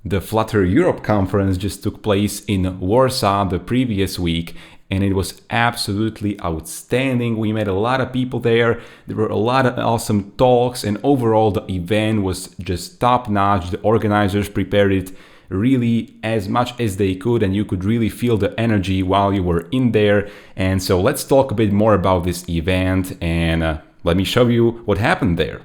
The Flutter Europe conference just took place in Warsaw the previous week, and it was absolutely outstanding. We met a lot of people there. There were a lot of awesome talks, and overall the event was just top-notch. The organizers prepared it really as much as they could, and you could really feel the energy while you were in there. And so let's talk a bit more about this event, and let me show you what happened there.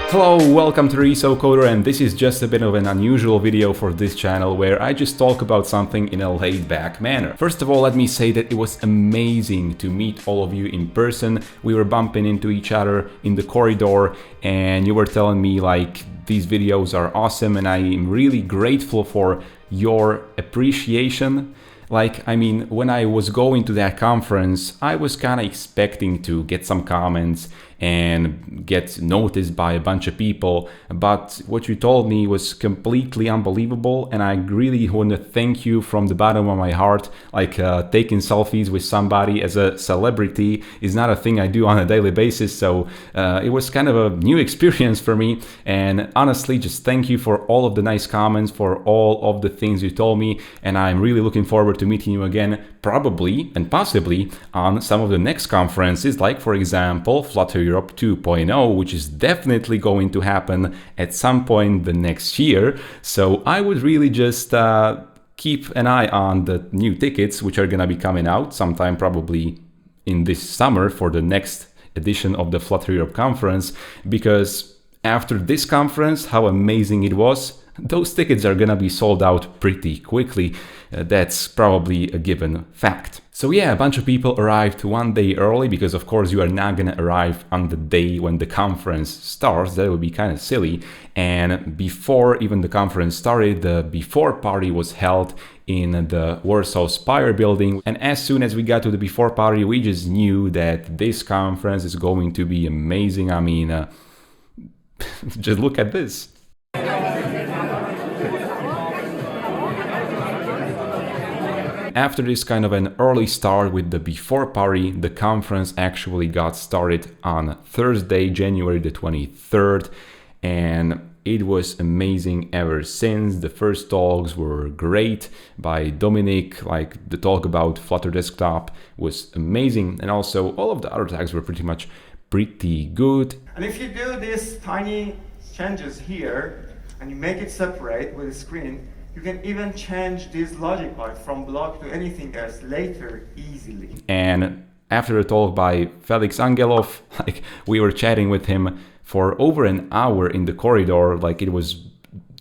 Hello, welcome to ResoCoder, and this is just a bit of an unusual video for this channel where I just talk about something in a laid-back manner. First of all, let me say that it was amazing to meet all of you in person. We were bumping into each other in the corridor, and you were telling me like these videos are awesome, and I am really grateful for your appreciation. Like, I mean, when I was going to that conference, I was kind of expecting to get some comments and get noticed by a bunch of people, but what you told me was completely unbelievable, and I really want to thank you from the bottom of my heart. Like, taking selfies with somebody as a celebrity is not a thing I do on a daily basis, so it was kind of a new experience for me, and honestly, just thank you for all of the nice comments, for all of the things you told me, and I'm really looking forward to meeting you again, probably and possibly on some of the next conferences, like for example Flutter Europe 2.0, which is definitely going to happen at some point the next year. So I would really just keep an eye on the new tickets, which are gonna be coming out sometime probably in this summer for the next edition of the Flutter Europe conference, because after this conference, how amazing it was, those tickets are gonna be sold out pretty quickly. That's probably a given fact. So yeah, a bunch of people arrived one day early, because of course you are not gonna arrive on the day when the conference starts. That would be kind of silly. And before even the conference started, the before party was held in the Warsaw Spire building. And as soon as we got to the before party, we just knew that this conference is going to be amazing. I mean, just look at this. After this kind of an early start with the before party, the conference actually got started on Thursday, January the 23rd, and it was amazing ever since. The first talks were great by Dominic, like the talk about Flutter Desktop was amazing, and also all of the other tags were pretty good. And if you do these tiny changes here, and you make it separate with the screen, you can even change this logic part from BLoC to anything else later easily. And after a talk by Felix Angelov, like we were chatting with him for over an hour in the corridor, like it was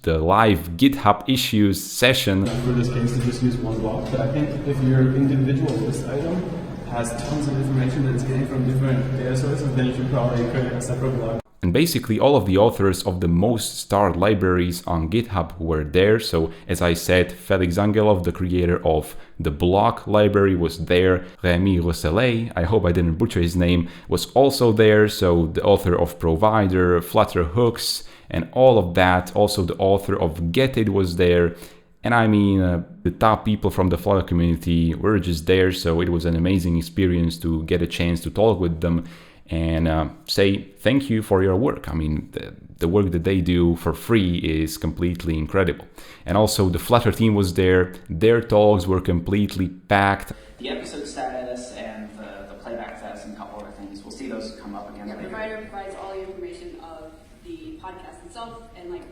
the live GitHub issues session. For this case, to just use one block, but I think if your individual list item has tons of information that it's getting from different data sources, then you should probably create a separate block. And basically all of the authors of the most starred libraries on GitHub were there. So as I said, Felix Angelov, the creator of the BLoC library, was there. Rémi Rousselet, I hope I didn't butcher his name, was also there. So the author of Provider, Flutter Hooks, and all of that. Also the author of Get It was there. And I mean, the top people from the Flutter community were just there. So it was an amazing experience to get a chance to talk with them and say thank you for your work. I mean, the work that they do for free is completely incredible. And also the Flutter team was there. Their talks were completely packed. The episode status and the playback status and a couple other things, we'll see those come up again later. Provider provides all the information of the podcast itself and like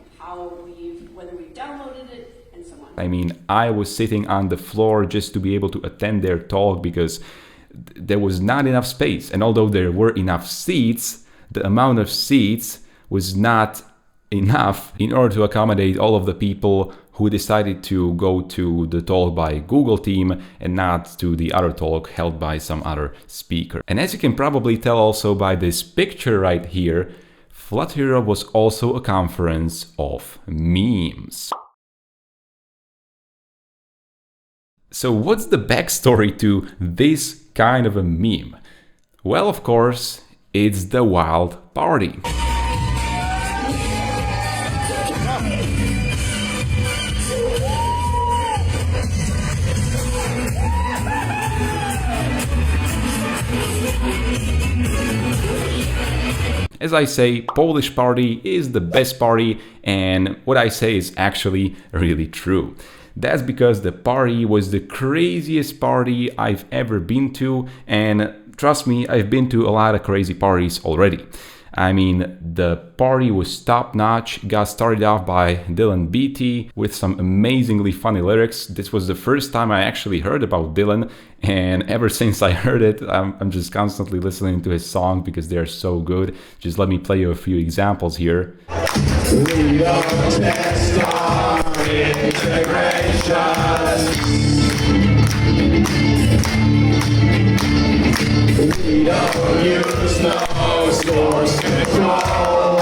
whether we've downloaded it and so on. I mean, I was sitting on the floor just to be able to attend their talk because there was not enough space, and although there were enough seats, the amount of seats was not enough in order to accommodate all of the people who decided to go to the talk by Google team and not to the other talk held by some other speaker. And as you can probably tell also by this picture right here, Flutter Europe was also a conference of memes. So what's the backstory to this kind of a meme? Well, of course, it's the wild party. As I say, Polish party is the best party, and what I say is actually really true. That's because the party was the craziest party I've ever been to, and trust me, I've been to a lot of crazy parties already. I mean, the party was top-notch, got started off by Dylan Beatty with some amazingly funny lyrics. This was the first time I actually heard about Dylan, and ever since I heard it, I'm just constantly listening to his songs because they're so good. Just let me play you a few examples here. We don't test our integration. We don't use no source control.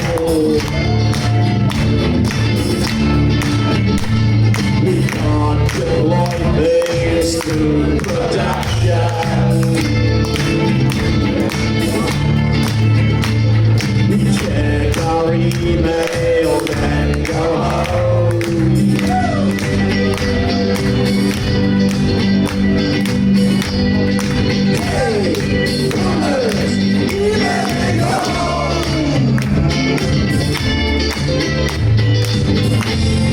We can't deploy things to production. We check our email and go home.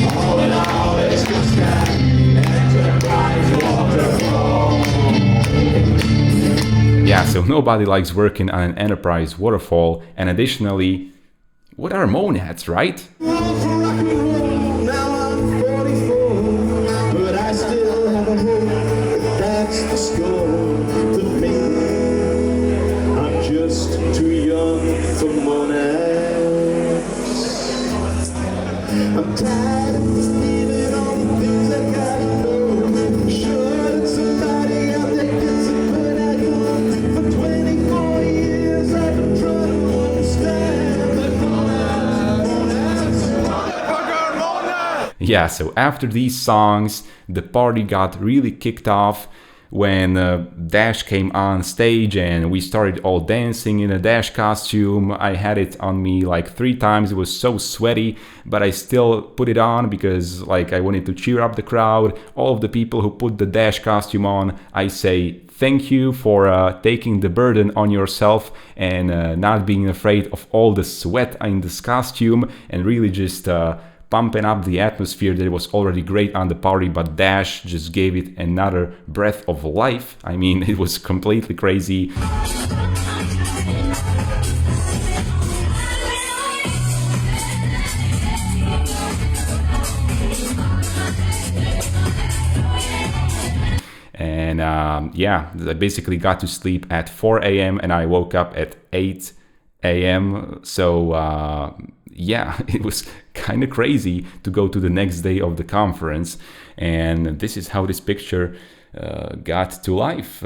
All in all, it's just an enterprise waterfall. Yeah, so nobody likes working on an enterprise waterfall, and additionally, what are monads, right? Now I'm 44, but I still have a hope. That's the score to me. I'm just too young for monads. I'm tired of this feeling, all the things I gotta know. Sure that somebody out there gets it when I go. For 24 years I've been trying to understand the monads. Yeah, so after these songs, the party got really kicked off when Dash came on stage and we started all dancing in a Dash costume. I had it on me like 3 times. It was so sweaty, but I still put it on because like I wanted to cheer up the crowd. All of the people who put the Dash costume on, I say thank you for taking the burden on yourself and not being afraid of all the sweat in this costume and really just pumping up the atmosphere that was already great on the party, but Dash just gave it another breath of life. I mean, it was completely crazy. And yeah, I basically got to sleep at 4 a.m. and I woke up at 8 a.m. So yeah, it was kind of crazy to go to the next day of the conference. And this is how this picture got to life.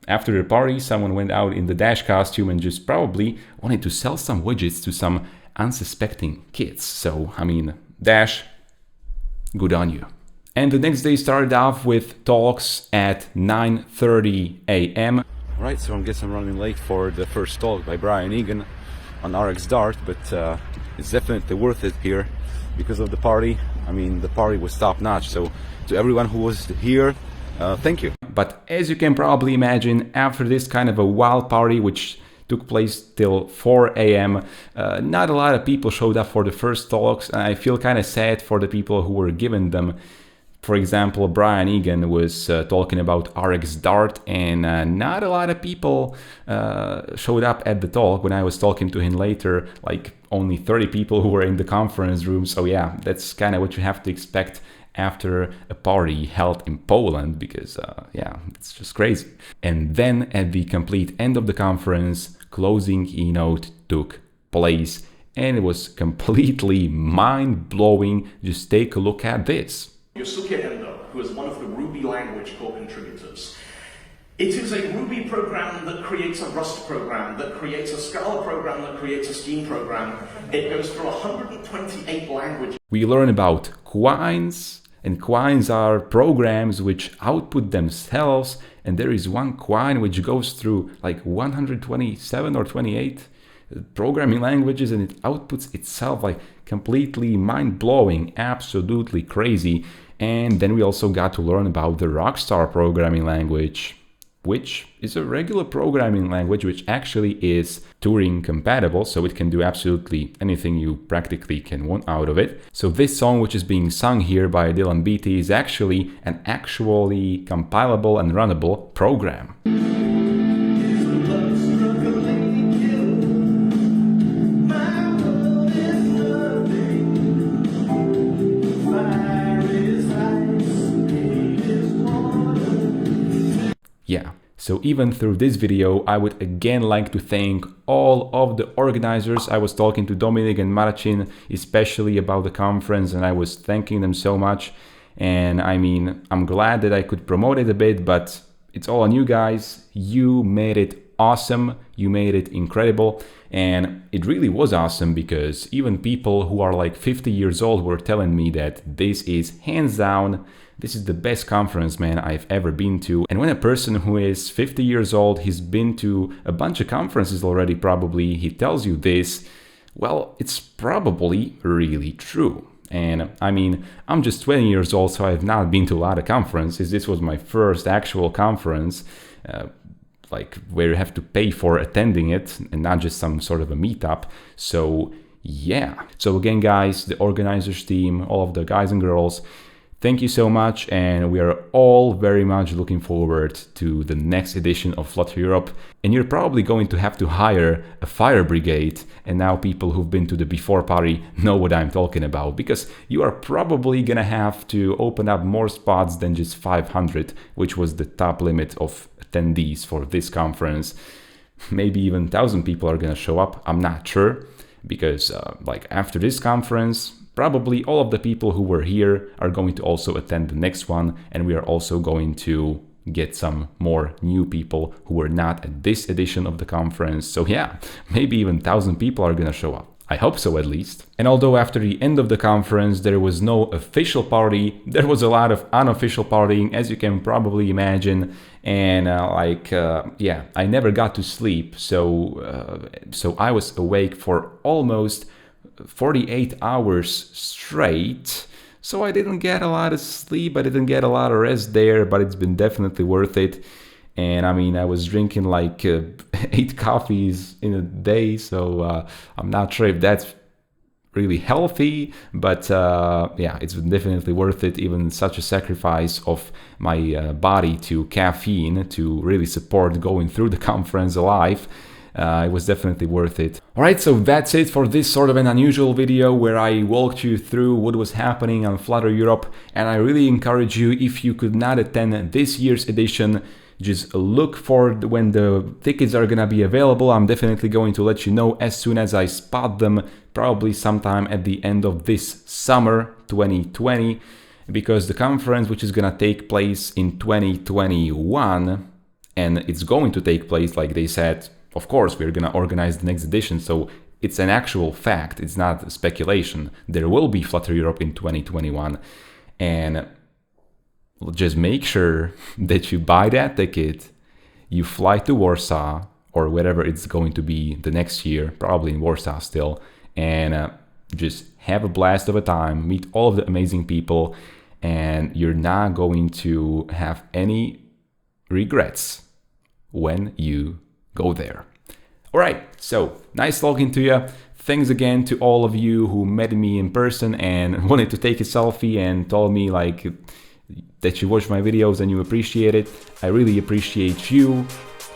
After the party, someone went out in the Dash costume and just probably wanted to sell some widgets to some unsuspecting kids. So, I mean, Dash, good on you. And the next day started off with talks at 9:30 a.m. Right, so I guess I'm running late for the first talk by Brian Egan on RX Dart, but it's definitely worth it here because of the party. I mean, the party was top notch, so to everyone who was here, thank you. But as you can probably imagine, after this kind of a wild party, which took place till 4 a.m., not a lot of people showed up for the first talks, and I feel kind of sad for the people who were given them. For example, Brian Egan was talking about RX Dart, and not a lot of people showed up at the talk. When I was talking to him later, like only 30 people who were in the conference room. So yeah, that's kind of what you have to expect after a party held in Poland, because yeah, it's just crazy. And then at the complete end of the conference, closing keynote took place, and it was completely mind-blowing. Just take a look at this. Yosuke Endo, who is one of the Ruby language core contributors. It is a Ruby program that creates a Rust program, that creates a Scala program, that creates a Scheme program. It goes through 128 languages. We learn about quines, and quines are programs which output themselves, and there is one quine which goes through like 127 or 28 programming languages, and it outputs itself, like completely mind-blowing, absolutely crazy. And then we also got to learn about the Rockstar programming language. which is a regular programming language, which actually is Turing compatible, so it can do absolutely anything you practically can want out of it. So this song, which is being sung here by Dylan Beatty, is actually an actually compilable and runnable program. Yeah, so even through this video, I would again like to thank all of the organizers. I was talking to Dominic and Marcin, especially about the conference, and I was thanking them so much. And I mean, I'm glad that I could promote it a bit, but it's all on you guys. You made it awesome. You made it incredible. And it really was awesome because even people who are like 50 years old were telling me that this is hands down, this is the best conference, man, I've ever been to. And when a person who is 50 years old, he's been to a bunch of conferences already probably, he tells you this, well, it's probably really true. And I mean, I'm just 20 years old, so I've not been to a lot of conferences. This was my first actual conference, like where you have to pay for attending it and not just some sort of a meetup. So yeah. So again, guys, the organizers team, all of the guys and girls, thank you so much, and we are all very much looking forward to the next edition of Flutter Europe. And you're probably going to have to hire a fire brigade, and now people who've been to the before party know what I'm talking about, because you are probably gonna have to open up more spots than just 500, which was the top limit of attendees for this conference. Maybe even 1,000 people are gonna show up, I'm not sure, because like after this conference, probably all of the people who were here are going to also attend the next one, and we are also going to get some more new people who were not at this edition of the conference. So yeah, maybe even 1,000 people are gonna show up. I hope so, at least. And although after the end of the conference there was no official party, there was a lot of unofficial partying, as you can probably imagine. And yeah, I never got to sleep, so I was awake for almost 48 hours straight. So I didn't get a lot of sleep, I didn't get a lot of rest there, but it's been definitely worth it. And I mean, I was drinking like 8 coffees in a day, so I'm not sure if that's really healthy, but yeah, it's been definitely worth it, even such a sacrifice of my body to caffeine to really support going through the conference alive. It was definitely worth it. Alright, so that's it for this sort of an unusual video where I walked you through what was happening on Flutter Europe, and I really encourage you, if you could not attend this year's edition, just look for when the tickets are gonna be available. I'm definitely going to let you know as soon as I spot them, probably sometime at the end of this summer 2020, because the conference, which is gonna take place in 2021, and it's going to take place, like they said, of course, we're gonna organize the next edition, so it's an actual fact, it's not speculation. There will be Flutter Europe in 2021, and just make sure that you buy that ticket, you fly to Warsaw, or wherever it's going to be the next year, probably in Warsaw still, and just have a blast of a time, meet all of the amazing people, and you're not going to have any regrets when you go there. Alright, so nice talking to you. Thanks again to all of you who met me in person and wanted to take a selfie and told me like that you watch my videos and you appreciate it. I really appreciate you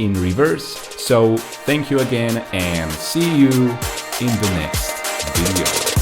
in reverse. So thank you again, and see you in the next video.